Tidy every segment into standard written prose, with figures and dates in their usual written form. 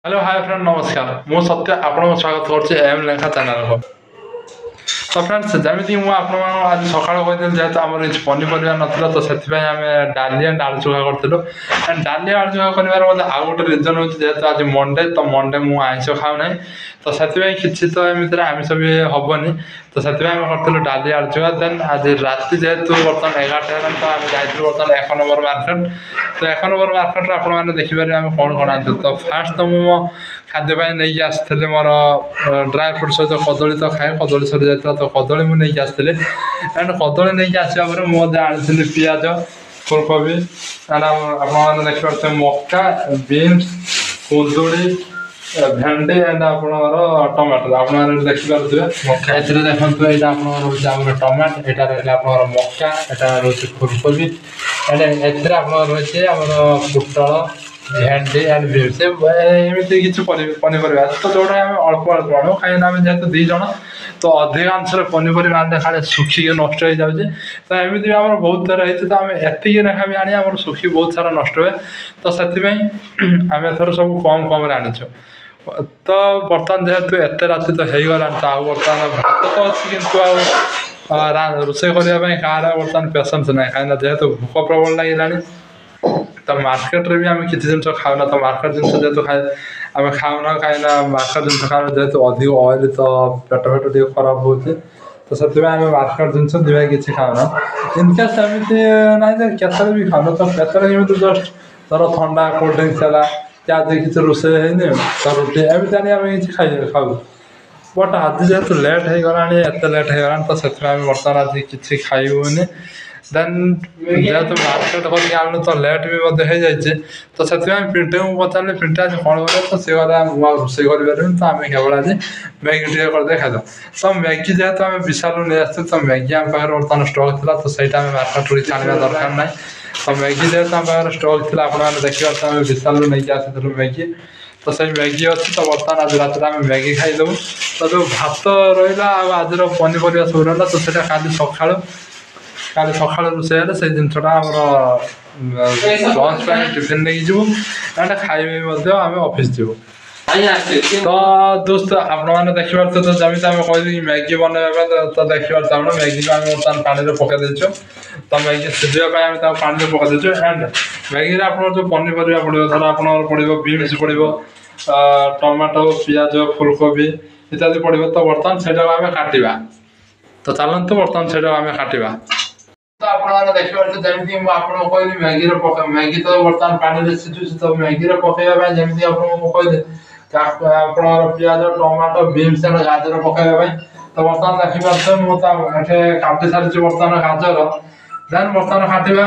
Hello hi friend नमस्कार मु सत्य आपको स्वागत करुच्ची एम लेखा चैनल को। तो फ्रेंड्स जमी मुझे आज सका कही जेहतु आम पनीपरिया नाला तो से आम डाली एंड आलू चोखा करूँ एंड डाली आलू चोखा कर मतलब आउ गोटे रिजन हो जेहतु आज मंडे तो मंडे मुझे आइंष खाऊ ना तो से किसी तो एमती आमिष भी हेनी तो से करूँ डाली आलू चोखा देन आज राति जेहतु बर्तमान 11टा तो आम जाइलु बर्तमान 1 नंबर मार्केट तो 1 नंबर मार्केट आपने देखिपारे आम कौन कौन आनी तो फास्ट तो मो खाद्यपाई नहीं आसती मोर ड्राए फ्रुट सहित कदली तो खाए कदली सरी जाता तो कदली मुझे नहीं आसती एंड कदली नहीं आसा मुझे आनी पिज फुलकोबी एंड आप देखिए मक्का बीन्स कुंदुड़ी भेंडी एंड आप टमाटर आप देखिपे ए देखते यहाँ आप टमाटो यहाँ रहा आप मक्का यहाँ रोचे फुलकोबी एंड ए आप पुटल भेंडी एंड बीन्स एमती किसी पनीपरिया तो जोटा आम अल्प अल्प आणु कहीं जेहतु दी जन तो अधिकांश पनीपरिया आने खाली सुखिक नष्ट हो जाए तो एमती आम बहुत थर होती तो आम एति लेखा भी आनी आम सुखी बहुत सारा नष्ट हुए तो से आम एथर सब कम कम आनीचु तो बर्तमान जेहेतु एत राति तो हो गला तो आउ बर्तमान भात तो अच्छी कि रोषे करने कहाँ बर्तमान पेसेंस ना कहीं जेहेतु भूक प्रबल लगे तो मार्केट रे भी आम किसी जिन खाऊना तो मार्केट जिन जेहतु खाए आम खाऊना कहीं मार्केट जिन खाना जेहतु अधिक ऑयल तो पेट फेट टे खराब हो तो से आम मार्केट जिन दिवा कि खाऊना इनकेस एमती ना केतरे भी खाऊना तो केतरे जस्ट धर ठंडा कोल्ड ड्रिंक्स है क्या किसी रोषे तो रुटी एमती आनी आम कि खाऊ बट आज जेहतु लेट हो गला एत लेट हो गला तो से बर्तमान आज किसी खाइबुनि देन जेहतु मार्केट करके आनु तो लेट भी हो जाए तो से पिंटे को पचारे पिंटे आज कौन कर तो सी गला रोषे कर तो आम केवल आज मैगी टे करदे खाद तो मैगी जेहतु आम विशाल नहीं आसते तो मैगी आम पाखे बर्तमान स्टक था तो सहीटा मार्केट आने दरकार ना तो मैगी जेहतु आम पाखे स्टक थी आपने देखिए आम विशाल नहीं आसी मैगी तो सही मैगी अच्छी तो बर्तमान आज रात आम मैगी खाईदेव तो जो भात रहा आज पनीपरिया सब रहा तो से काली सका रोषे से जिनसा लंच टिफिन नहीं जीव एंड खाइबे आम ऑफिस जीव तो दोस्त आपने देखिए तो जमी आम कह मैगी बनवा तो देखिए चाहूँ मैगी को आम बर्तमान पानी में पकई देचु तो मैगी सीझापी आम पानी में पकई देचु एंड मैगी आप जो पनीपरिया पड़ो धर आप पड़ो बीन्स पड़ो टमाटो पिज फुलकोबी इत्यादि पड़ो तो बर्तमान से आम काटा तो चलते बर्तमान से आम काटा तो आपने देखिए जमी आपको कहली मैगी तो बर्तमान पानी में सीझुची तो मैगी पकड़ा जमी आपको कहली आप पिज टमाटो बीन्स एंड गाजर पकड़ा तो बर्तमान देखिए मुझे काटी सारी बर्तमान गाजर देन बर्तमान काटा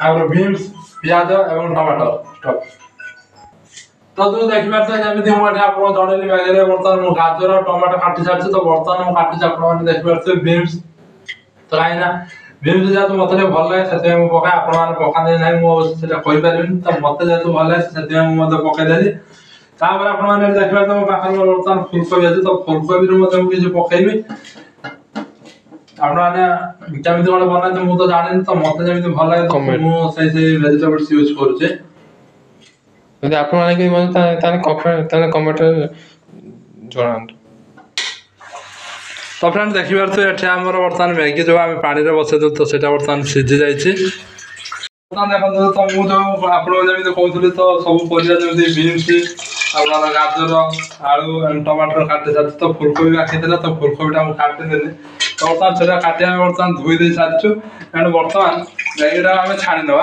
आम बीन्स पिज और टमाटो तो जो देखिए जमी मुझे आपको जनइली मैगी बर्तमान गाजर टमाटो काटी सारी तो बर्तमान मुझे काटी आपने देखिए बीन्स तो कहीं बीन्स जेहतु मत भल लगे से पकाए आपने पकाते ना मुझे कहीपरि तो मत जेहतु भल लगे से पकईदेली तापर आपने देखिए तो पाखे बर्तमान फुलकोबी अच्छे तो फुलकोबी किसी पकईबी आपने केमी कौन बनाते मुझे तो जानी तो मत जमी भल लगे तो मुझे भेजिटेबल्स यूज करुचे कमेंट जनातु तो फ्रेंड देखिए तो ये आम बर्तमान मैगी जो आम पानी में बसई दे तो बर्तमान सीझी जाइए बर्तमान देखो तो मुझे आपको कहती तो सब परिया जमी बीन्स आपन गाजर आलू टमाटर काटी सारी तो फुलकोबी बाकी तो फुलकोबी काटिदेली तो बर्तमान से काटी आम बर्तमान धोई दे सारी एंड बर्तमान मैगी आम छाणीदे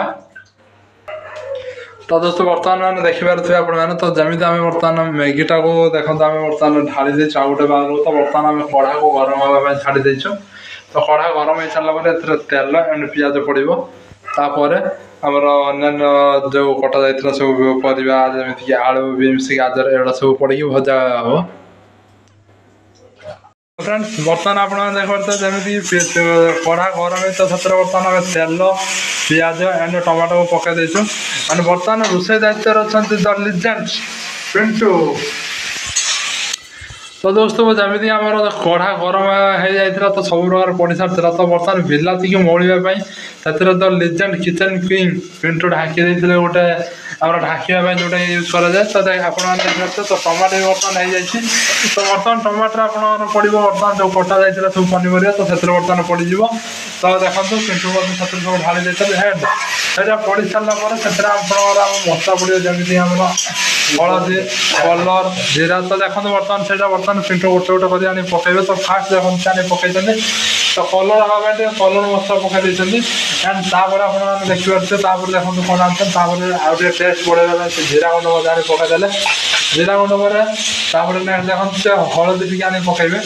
तो दोस्तों बर्तमान मैंने देखिपे आपने तो जमी आम बर्तमान मैगीटा को देखो आम बर्तमान ढाली दे गोटे बाग तो बर्तमान आम कढ़ा को गरम हाँवाई छाड़ी देचु तो कढ़ा गरम हो सारा तेल एंड पिज पड़ो तापर आमर अन्य जो कटा जाता सब परिवा जमीक आलू बीन्स गाजर एगुड़ा सब पड़ी भजा हम फ्रेंड्स बर्तमान आपने देखते जमी कढ़ा गरम तो से बर्तमान आम तेल पिज एंड टमाटो को पकई देचु एंड बर्तमान रोषे दायित्व अच्छा द लिजेंड पिंटू तो दोस्तों जमी आम कढ़ा गरम हो जाता तो सब प्रकार पड़ सारी तो बर्तमान बिलाती की मौलियापी ସେଥିରେ ତ ଲିଜେଣ୍ଡ କିଚେନ୍ କିଙ୍ଗ ପିଣ୍ଟୁ ଢାଙ୍କି ଦେଇଥିଲେ ଗୋଟେ ଆମର ଢାଙ୍କିବା ପାଇଁ ଯେଉଁଟା ୟୁଜ୍ କରାଯାଏ। ତ ଆପଣମାନେ ଦେଖିପାରୁଥିବେ ତ ଟମାଟୋ ବି ବର୍ତ୍ତମାନ ହେଇଯାଇଛି। ତ ବର୍ତ୍ତମାନ ଟମାଟୋ ଆପଣଙ୍କର ପଡ଼ିବ ବର୍ତ୍ତମାନ ଯେଉଁ କଟା ଯାଇଥିଲା ସବୁ ପନିପରିବା ତ ସେଥିରେ ବର୍ତ୍ତମାନ ପଡ଼ିଯିବ। ତ ଦେଖନ୍ତୁ ପିଣ୍ଟୁ ମଧ୍ୟ ସେଥିରେ ସବୁ ଢାଳି ଦେଇଛନ୍ତି ହେଡ଼ ସେଇଟା ପଡ଼ି ସାରିଲା ପରେ ସେଥିରେ ଆପଣଙ୍କର ଆମ ମସଲା ପଡ଼ିବ ଯେମିତି ଆମର ହଳଦୀ କଲର୍ ଜିରା। ତ ଦେଖନ୍ତୁ ବର୍ତ୍ତମାନ ସେଇଟା ବର୍ତ୍ତମାନ ପିଣ୍ଟୁ ଗୋଟେ ଗୋଟେ କରି ଆଣି ପକାଇବେ। ତ ଫାଷ୍ଟ ଦେଖନ୍ତୁ ଆଣି ପକାଇଛନ୍ତି ତ କଲର୍ ହେବା ପାଇଁ ଟିକେ କଲର୍ ମସଲା ପକାଇ ଦେଇଛନ୍ତି ଆଣ୍ଡ ତାପରେ ଆପଣମାନେ ଦେଖିପାରୁଥିବେ ତାପରେ ଦେଖନ୍ତୁ କ'ଣ ଆଣିଛନ୍ତି ତାପରେ ଆଉ ଟିକେ ଟେଷ୍ଟ ବଢ଼େଇବା ପାଇଁ ସେ ଜିରା ଗୁଣ୍ଡ ମଧ୍ୟ ଆଣି ପକାଇଦେଲେ। ଜିରା ଗୁଣ୍ଡ ପରେ ତାପରେ ଦେଖନ୍ତୁ ସେ ହଳଦୀ ଟିକେ ଆଣି ପକାଇବେ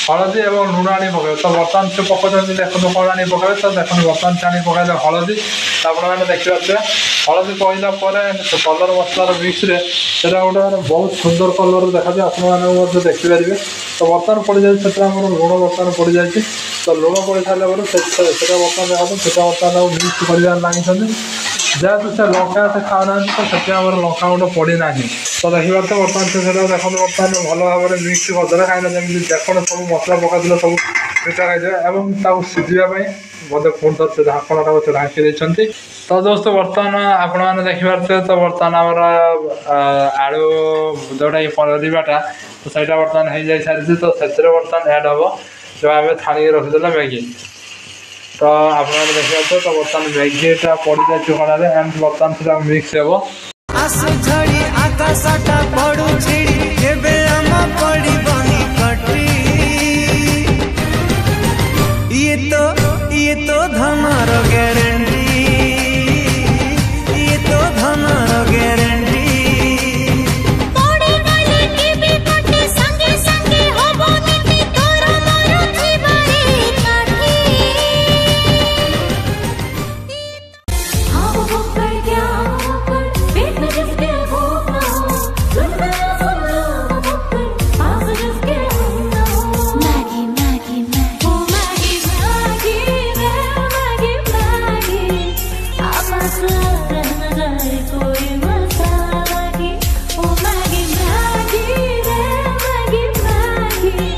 ହଳଦୀ ଏବଂ ଲୁଣ ଆଣି ପକାଇବେ। ତ ବର୍ତ୍ତମାନ ସେ ପକାଉଛନ୍ତି ଦେଖନ୍ତୁ କ'ଣ ଆଣି ପକାଇବେ। ତ ଦେଖନ୍ତୁ ବର୍ତ୍ତମାନ ସେ ଆଣି ପକାଇଲେ ହଳଦୀ। ତ ଆପଣମାନେ ଦେଖିପାରୁଥିବେ ହଳଦୀ ପକାଇଲା ପରେ ସେ କଲର୍ ମସଲାର ମିକ୍ସରେ ସେଇଟା ଗୋଟେ ମାନେ ବହୁତ ସୁନ୍ଦର କଲର୍ ଦେଖାଯାଏ ଆପଣମାନେ ମଧ୍ୟ ଦେଖିପାରିବେ। ତ ବର୍ତ୍ତମାନ ପଡ଼ିଯାଇଛି ସେଥିରେ ଆମର ଲୁଣ ବର୍ତ୍ତମାନ ପଡ଼ିଯାଇଛି। ତ ଲୁଣ ପଡ଼ି ସାରିଲା ପରେ ସେଇଟା ବର୍ତ୍ତମାନ ଦେଖନ୍ତୁ ସେଇଟା ବର୍ତ୍ତମାନ ଆଉ ମିକ୍ସ କରିବାରେ ଲାଗିଛନ୍ତି। ଯେହେତୁ ସେ ଲଙ୍କା ସେ ଖାଉନାହାନ୍ତି ତ ସେଥିପାଇଁ ଆମର ଲଙ୍କା ଗୁଣ୍ଡ ପଡ଼ିନାହିଁ। ତ ଦେଖିପାରୁଥିବେ ବର୍ତ୍ତମାନ ସେ ସେଇଟା ଦେଖନ୍ତୁ ବର୍ତ୍ତମାନ ଭଲ ଭାବରେ ମିକ୍ସ କରିଦେଲେ କାହିଁକିନା ଯେମିତି ଯେକୌଣସି ସବୁ ମସଲା ପକାଇଥିଲେ ସବୁ ମିଠା ଖାଇଦେବେ ଏବଂ ତାକୁ ସିଝିବା ପାଇଁ ମଧ୍ୟ ପୁଣି ଥରେ ସେ ଢାଙ୍କଣଟାକୁ ସେ ଢାଙ୍କି ଦେଇଛନ୍ତି। ତ ଦୋସ୍ତ ବର୍ତ୍ତମାନ ଆପଣମାନେ ଦେଖିପାରୁଥିବେ ତ ବର୍ତ୍ତମାନ ଆମର ଆଳୁ ଯେଉଁଟାକି ପରିବାଟା ତ ସେଇଟା ବର୍ତ୍ତମାନ ହେଇଯାଇ ସାରିଛି। ତ ସେଥିରେ ବର୍ତ୍ତମାନ ଆଡ଼୍ ହେବ ଯେଉଁ ଆମେ ଛାଣିକି ରଖିଦେଲେ ମ୍ୟାଗି। ତ ଆପଣମାନେ ଦେଖିପାରୁଥିବେ ତ ବର୍ତ୍ତମାନ ମ୍ୟାଗିଟା ପଡ଼ିଯାଇଛି କଡ଼ାରେ ଆଣ୍ଡ ବର୍ତ୍ତମାନ ସେଟା ମିକ୍ସ ହେବ। ये तो धनर ग्यारंटी ये तो धनर ग्यारंटी पड़े गले के भी कटे संगे संगे होबो नीति तोर मोर जीवरे काठी हां वो कर क्या कर पेट में जिसके भूख ना हो सुन मेरा सुन लो वो कर पास जिसके ना हो मैगी मैगी मैगी ओ मैगी मैगी मैगी मैगी आपस रहना जाए कोई मसाला की ओ मैगी मैगी मैगी मैगी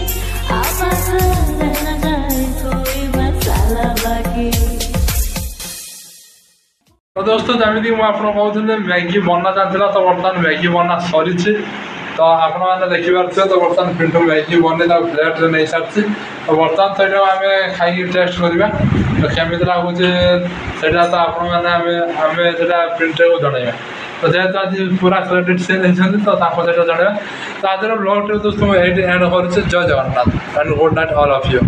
आपस रहना जाए कोई मसाला बाकी। ତ ଦୋସ୍ତ ଯେମିତି ମୁଁ ଆପଣଙ୍କୁ କହୁଥିଲି ମ୍ୟାଗି ବନା ଚାଲିଥିଲା ତ ବର୍ତ୍ତମାନ ମ୍ୟାଗି ବନା ସରିଛି। ତ ଆପଣମାନେ ଦେଖିପାରୁଥିବେ ତ ବର୍ତ୍ତମାନ ପିଣ୍ଟୁ ମ୍ୟାଗି ବନେଇ ତାକୁ ପ୍ଲେଟ୍ରେ ନେଇସାରିଛି। ତ ବର୍ତ୍ତମାନ ତ ଏଇଟାକୁ ଆମେ ଖାଇକି ଟେଷ୍ଟ କରିବା ତ କେମିତି ଲାଗୁଛି ସେଇଟା ତ ଆପଣମାନେ ଆମେ ସେଇଟା ପିଣ୍ଟୁକୁ ଜଣାଇବା। ତ ଯେହେତୁ ଆଜି ପୁରା କ୍ରେଡ଼ିଟ୍ ସେ ନେଇଛନ୍ତି ତ ତାଙ୍କୁ ସେଇଟା ଜଣାଇବା। ତ ଆଜିର ବ୍ଲଗ୍ଟି ଦୋସ୍ତ ମୁଁ ଏଇଠି ଏଣ୍ଡ କରୁଛି। ଜୟ Jagannath and good night all of you.